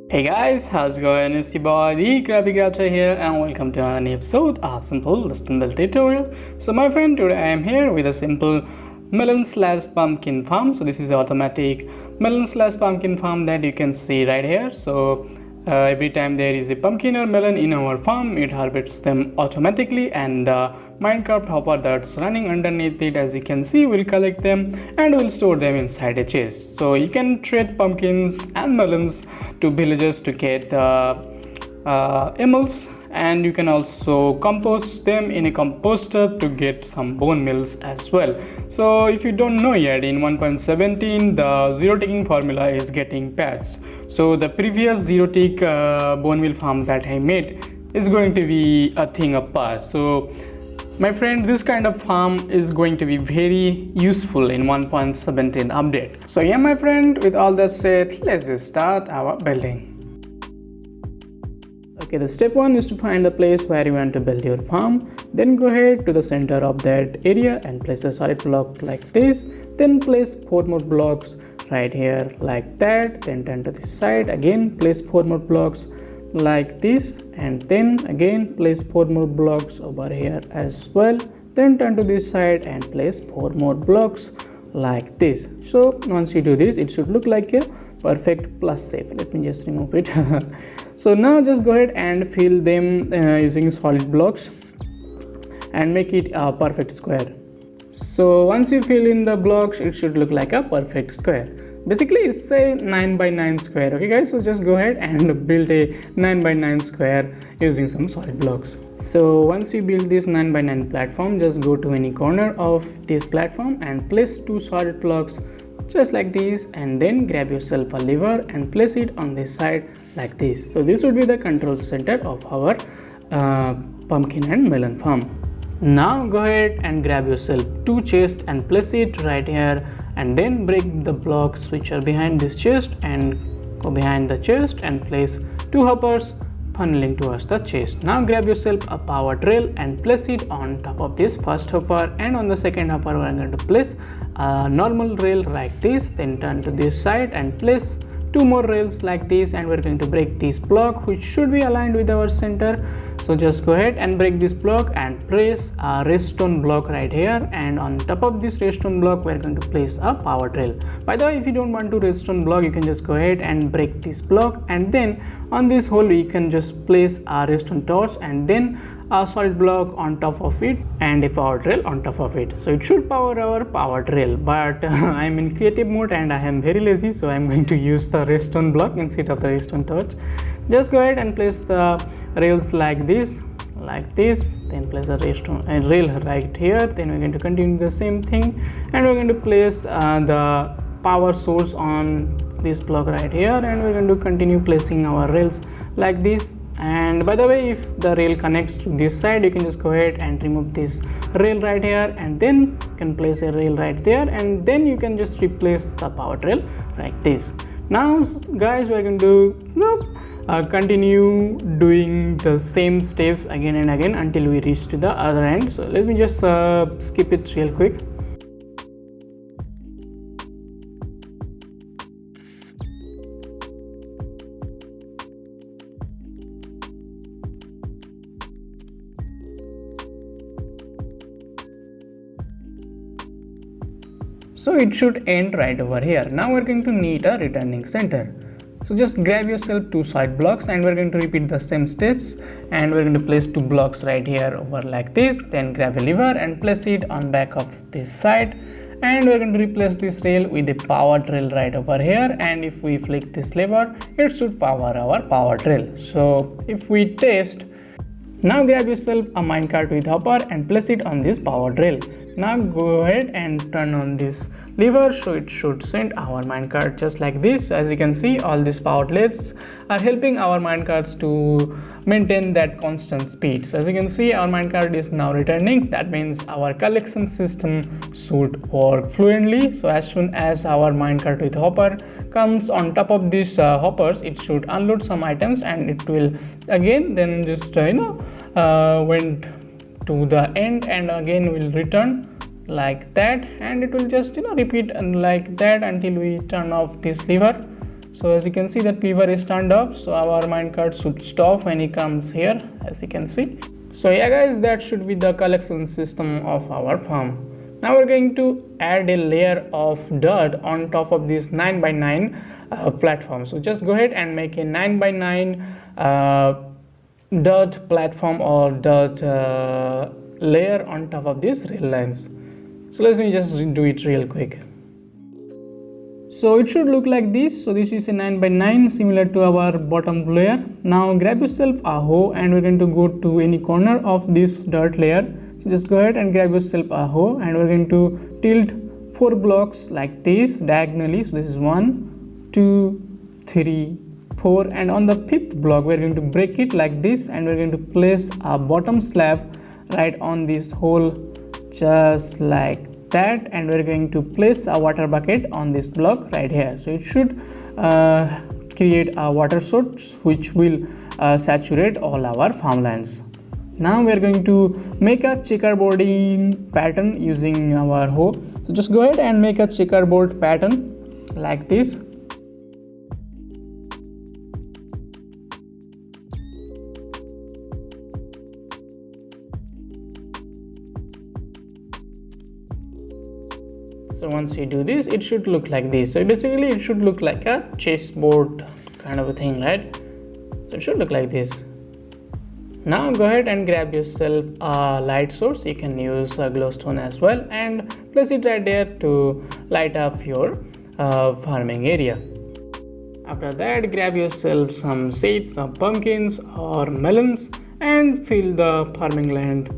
Hey guys, how's it going? It's your boy the Graphic Archer here and welcome to an episode of Simple Custom Build Tutorial. So my friend, today I am here with a simple melon slash pumpkin farm. So this is automatic melon slash pumpkin farm that you can see right here. So every time there is a pumpkin or melon in our farm, it harvests them automatically, and the Minecart hopper that's running underneath it, as you can see, will collect them and will store them inside a chest. So you can trade pumpkins and melons to villagers to get emeralds, and you can also compost them in a composter to get some bone meals as well. So if you don't know yet, in 1.17 the zero ticking formula is getting patched. So the previous zero tick bone meal farm that I made is going to be a thing of past. So my friend, this kind of farm is going to be very useful in 1.17 update. So yeah my friend, with all that said, let's just start our building. Okay, the step one is to find the place where you want to build your farm. Then go ahead to the center of that area and place a solid block like this. Then place 4 more blocks right here like that. Then turn to this side, again place 4 more blocks like this, and then again place 4 more blocks over here as well. Then turn to this side and place 4 more blocks like this. So once you do this, it should look like a perfect plus shape. Let me just remove it. So now just go ahead and fill them using solid blocks and make it a perfect square. So once you fill in the blocks, it should look like a perfect square. Basically it's a 9 by 9 square. Okay guys, so just go ahead and build a 9 by 9 square using some solid blocks. So once you build this 9 by 9 platform, just go to any corner of this platform and place 2 solid blocks just like this, and then grab yourself a lever and place it on this side like this. So this would be the control center of our pumpkin and melon farm. Now go ahead and grab yourself 2 chests and place it right here, and then break the blocks which are behind this chest and go behind the chest and place 2 hoppers funneling towards the chest. Now grab yourself a power drill and place it on top of this first hopper, and on the second hopper we are going to place a normal rail like this. Then turn to this side and place 2 more rails like this, and we're going to break this block which should be aligned with our center. So just go ahead and break this block and place a redstone block right here, and on top of this redstone block we're going to place a power drill. By the way, if you don't want to redstone block, you can just go ahead and break this block, and then on this hole you can just place a redstone torch and then a solid block on top of it and a power drill on top of it. So it should power our power drill, but I'm in creative mode and I am very lazy, so I'm going to use the redstone block instead of the redstone torch. Just go ahead and place the rails like this, then place a rail right here. Then we're going to continue the same thing, and we're going to place the power source on this block right here, and we're going to continue placing our rails like this. And by the way, if the rail connects to this side, you can just go ahead and remove this rail right here, and then you can place a rail right there, and then you can just replace the power rail like this. Now guys, we're going to continue doing the same steps again and again until we reach to the other end. So let me just skip it real quick. So it should end right over here. Now we're going to need a returning center. So just grab yourself 2 side blocks, and we're going to repeat the same steps, and we're going to place 2 blocks right here over like this. Then grab a lever and place it on back of this side, and we're going to replace this rail with a power drill right over here, and if we flick this lever, it should power our power drill. So if we test, now grab yourself a minecart with hopper and place it on this power drill. Now go ahead and turn on this lever, so it should send our minecart just like this. As you can see, all these power leads are helping our minecarts to maintain that constant speed. So as you can see, our minecart is now returning. That means our collection system should work fluently. So as soon as our minecart with hopper comes on top of these hoppers, it should unload some items, and it will again then just went to the end and again will return like that, and it will just repeat like that until we turn off this lever. So as you can see, that cleaver is turned off, so our minecart should stop when he comes here, as you can see. So yeah guys, that should be the collection system of our farm. Now we're going to add a layer of dirt on top of this 9x9 platform. So just go ahead and make a 9x9 dirt platform or dirt layer on top of these rail lines. So let me just do it real quick. So it should look like this. So this is a 9x9 similar to our bottom layer. Now grab yourself a hoe and we're going to go to any corner of this dirt layer. So just go ahead and grab yourself a hoe and we're going to tilt 4 blocks like this diagonally. So this is 1, 2, 3, 4, and on the 5th block we're going to break it like this and we're going to place a bottom slab right on this hole just like that, and we're going to place a water bucket on this block right here. So it should create a water source which will saturate all our farmlands. Now we're going to make a checkerboarding pattern using our hoe. So just go ahead and make a checkerboard pattern like this. So once you do this, it should look like this. So basically it should look like a chessboard kind of a thing, right? So it should look like this. Now go ahead and grab yourself a light source. You can use a glowstone as well and place it right there to light up your farming area. After that, grab yourself some seeds of pumpkins or melons and fill the farming land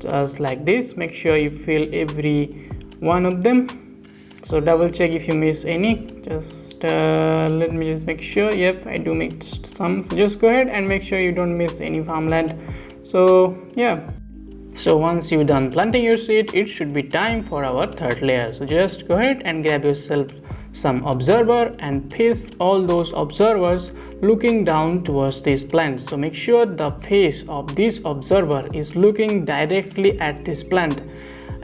just like this. Make sure you fill every one of them. So double check if you miss any. Just let me just make sure. Yep, I do make some. So just go ahead and make sure you don't miss any farmland. So yeah, so once you're done planting your seed, it should be time for our third layer. So just go ahead and grab yourself some observer and place all those observers looking down towards these plants. So make sure the face of this observer is looking directly at this plant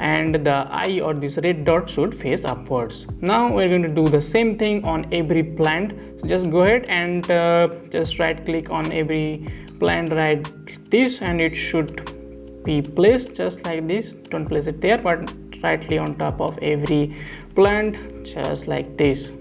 and the eye or this red dot should face upwards. Now we're going to do the same thing on every plant. So just go ahead and just right click on every plant right this, and it should be placed just like this. Don't place it there, but rightly on top of every plant just like this.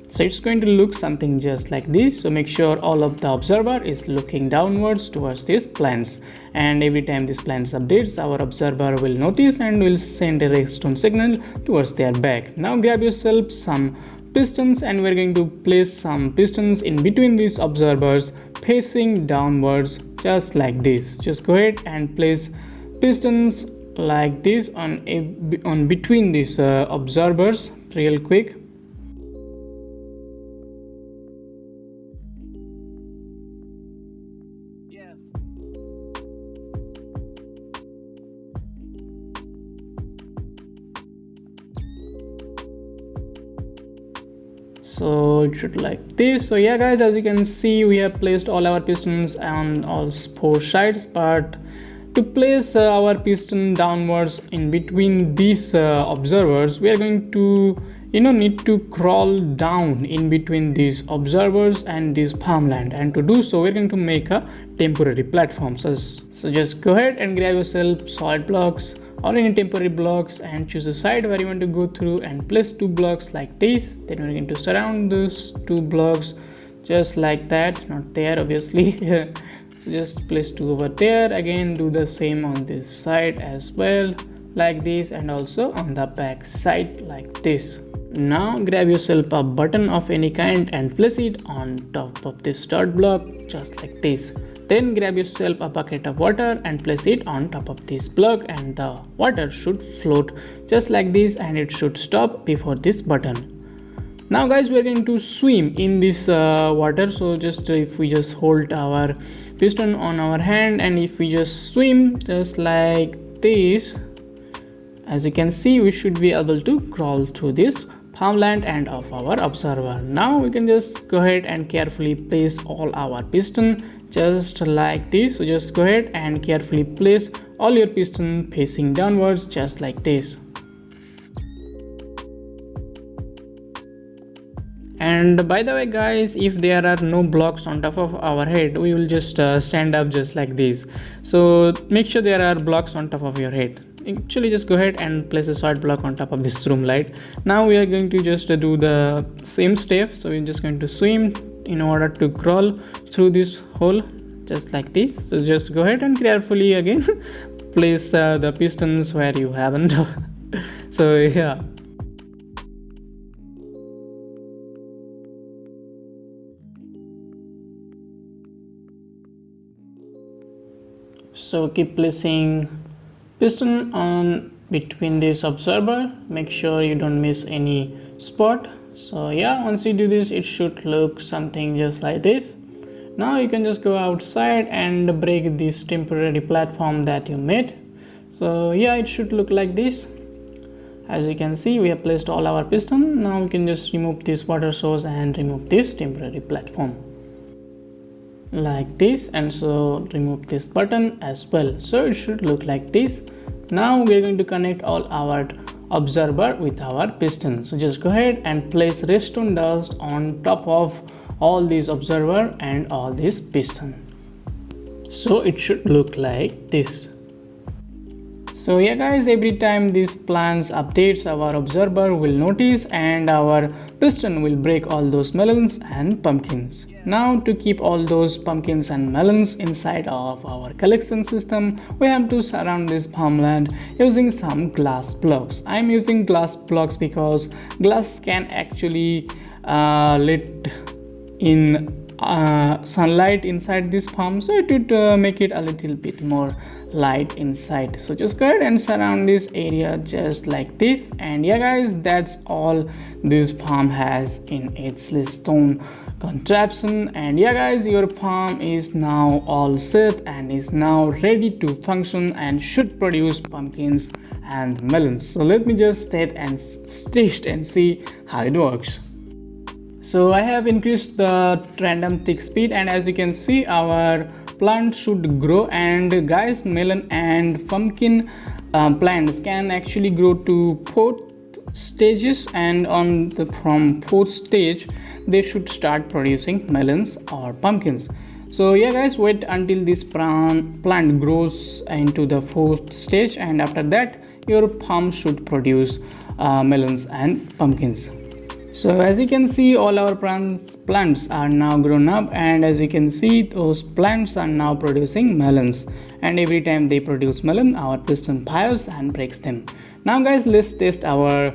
So it's going to look something just like this. So make sure all of the observer is looking downwards towards these plants, and every time this plants updates, our observer will notice and will send a redstone signal towards their back. Now grab yourself some pistons and we're going to place some pistons in between these observers facing downwards just like this. Just go ahead and place pistons like this on between these observers real quick. So it should like this. So yeah guys, as you can see, we have placed all our pistons on all 4 sides, but to place our piston downwards in between these observers, we are going to need to crawl down in between these observers and this farmland, and to do so we're going to make a temporary platform. So just go ahead and grab yourself solid blocks or any temporary blocks and choose a side where you want to go through and place 2 blocks like this. Then we're going to surround those 2 blocks just like that, not there obviously. So just place 2 over there. Again, do the same on this side as well like this, and also on the back side like this. Now grab yourself a button of any kind and place it on top of this dirt block just like this. Then grab yourself a bucket of water and place it on top of this block, and the water should float just like this and it should stop before this button. Now guys, we're going to swim in this water. So just if we just hold our piston on our hand and if we just swim just like this, as you can see, we should be able to crawl through this farmland and of our observer. Now we can just go ahead and carefully place all our piston just like this. So just go ahead and carefully place all your piston facing downwards just like this. And by the way guys, if there are no blocks on top of our head, we will just stand up just like this. So make sure there are blocks on top of your head. Actually just go ahead and place a solid block on top of this room light. Now we are going to just do the same step. So we're just going to swim in order to crawl through this hole just like this. So just go ahead and carefully again place the pistons where you haven't. So yeah. So keep placing piston on between this observer. Make sure you don't miss any spot. So yeah, once you do this, it should look something just like this. Now you can just go outside and break this temporary platform that you made. So yeah, it should look like this. As you can see, we have placed all our piston. Now we can just remove this water source and remove this temporary platform like this, and so remove this button as well. So it should look like this. Now we're going to connect all our observer with our piston. So just go ahead and place redstone dust on top of all these observer and all this piston. So it should look like this. So yeah guys, every time this plants updates, our observer will notice and our piston will break all those melons and pumpkins. Now to keep all those pumpkins and melons inside of our collection system, we have to surround this farmland using some glass blocks. I'm using glass blocks because glass can actually let in sunlight inside this farm, so it would make it a little bit more light inside. So just go ahead and surround this area just like this. And yeah guys, that's all this farm has in its redstone contraption. And yeah guys, your farm is now all set and is now ready to function and should produce pumpkins and melons. So let me just test and see how it works. So I have increased the random tick speed, and as you can see, our plant should grow. And guys, melon and pumpkin plants can actually grow to 4 stages, and from 4th stage they should start producing melons or pumpkins. So yeah guys, wait until this plant grows into the 4th stage, and after that your farm should produce melons and pumpkins. So as you can see, all our plants are now grown up, and as you can see, those plants are now producing melons, and every time they produce melon, our piston fires and breaks them. Now guys, let's test our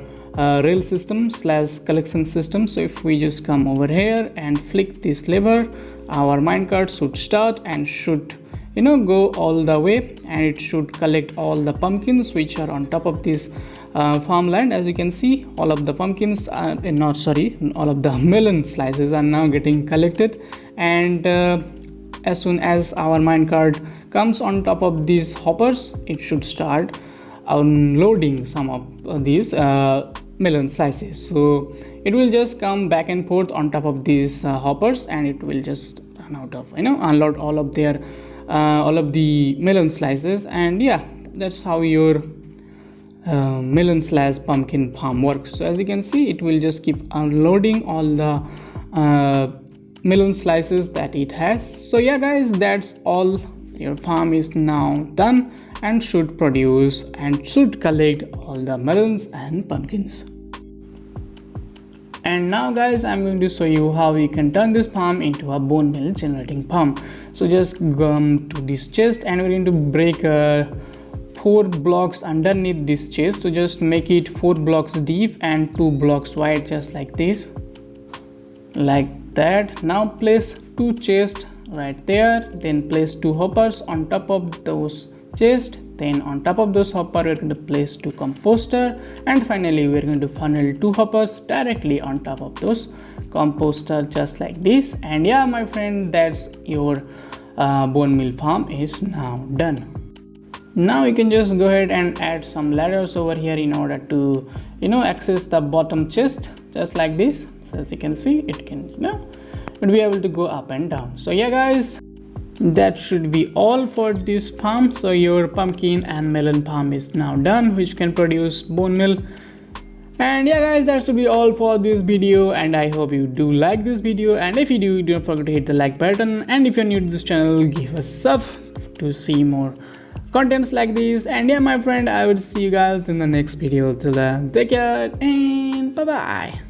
rail system / collection system. So if we just come over here and flick this lever, our minecart should start and should go all the way, and it should collect all the pumpkins which are on top of this farmland. As you can see, all of the pumpkins are all of the melon slices are now getting collected, and as soon as our minecart comes on top of these hoppers, it should start unloading some of these melon slices. So it will just come back and forth on top of these hoppers, and it will just run out of unload all of the melon slices. And yeah, that's how your melon / pumpkin farm works. So as you can see, it will just keep unloading all the melon slices that it has. So yeah guys, that's all. Your farm is now done and should produce and should collect all the melons and pumpkins. And now guys, I'm going to show you how we can turn this farm into a bone meal generating farm. So just come to this chest, and we're going to break 4 blocks underneath this chest. So just make it 4 blocks deep and 2 blocks wide, just like this, like that. Now place 2 chests right there, then place 2 hoppers on top of those chests, then on top of those hopper we're going to place 2 composter, and finally we're going to funnel 2 hoppers directly on top of those composter, just like this. And yeah my friend, that's your bone meal farm is now done. Now you can just go ahead and add some ladders over here in order to access the bottom chest, just like this. So as you can see, it can be able to go up and down. So yeah guys, that should be all for this farm. So your pumpkin and melon farm is now done, which can produce bone meal And yeah guys, that should be all for this video, and I hope you do like this video, and if you do, don't forget to hit the like button, and if you're new to this channel, give a sub to see more contents like this. And yeah my friend, I will see you guys in the next video. Till then, take care and bye bye.